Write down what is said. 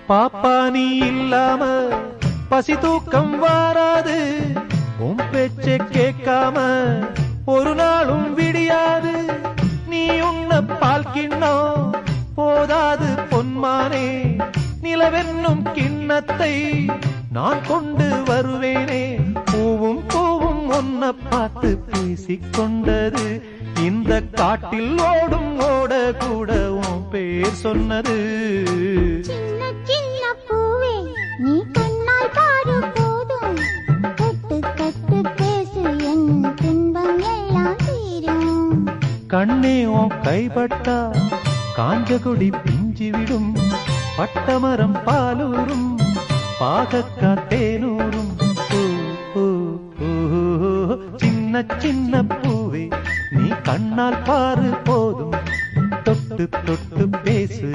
பாப்பா நீ இல்லாம பசி தூக்கம் வாராது, உன் பேச்ச கேட்காம ஒரு நாளும் விடியாது. நீ உன்ன பால் கிண்ணம் போதாது பொன்மானே, நிலவென்னும் கிண்ணத்தை நான் கொண்டு வருவேனே. பூவும் பூவும் ஒன்ன பார்த்து பேசிக்கொண்டது, இந்த காட்டில் ஓடும் ஓட கூட உன் பேர் சொன்னது. சின்ன சின்ன பூவே நீ கண்ணால் பாரு போதும், தொட்டு தொட்டு பேசு என் துன்பம் எல்லாம் தீரும். கண்ணே உன் கைப்பட்டா காஞ்சகுடி பிஞ்சிவிடும், பட்டமரம் பாலூரும் பாகக்கா தேனூரும். சின்ன சின்ன பூவே நீ கண்ணால் பாரு போதும், தொட்டு தொட்டு பேசு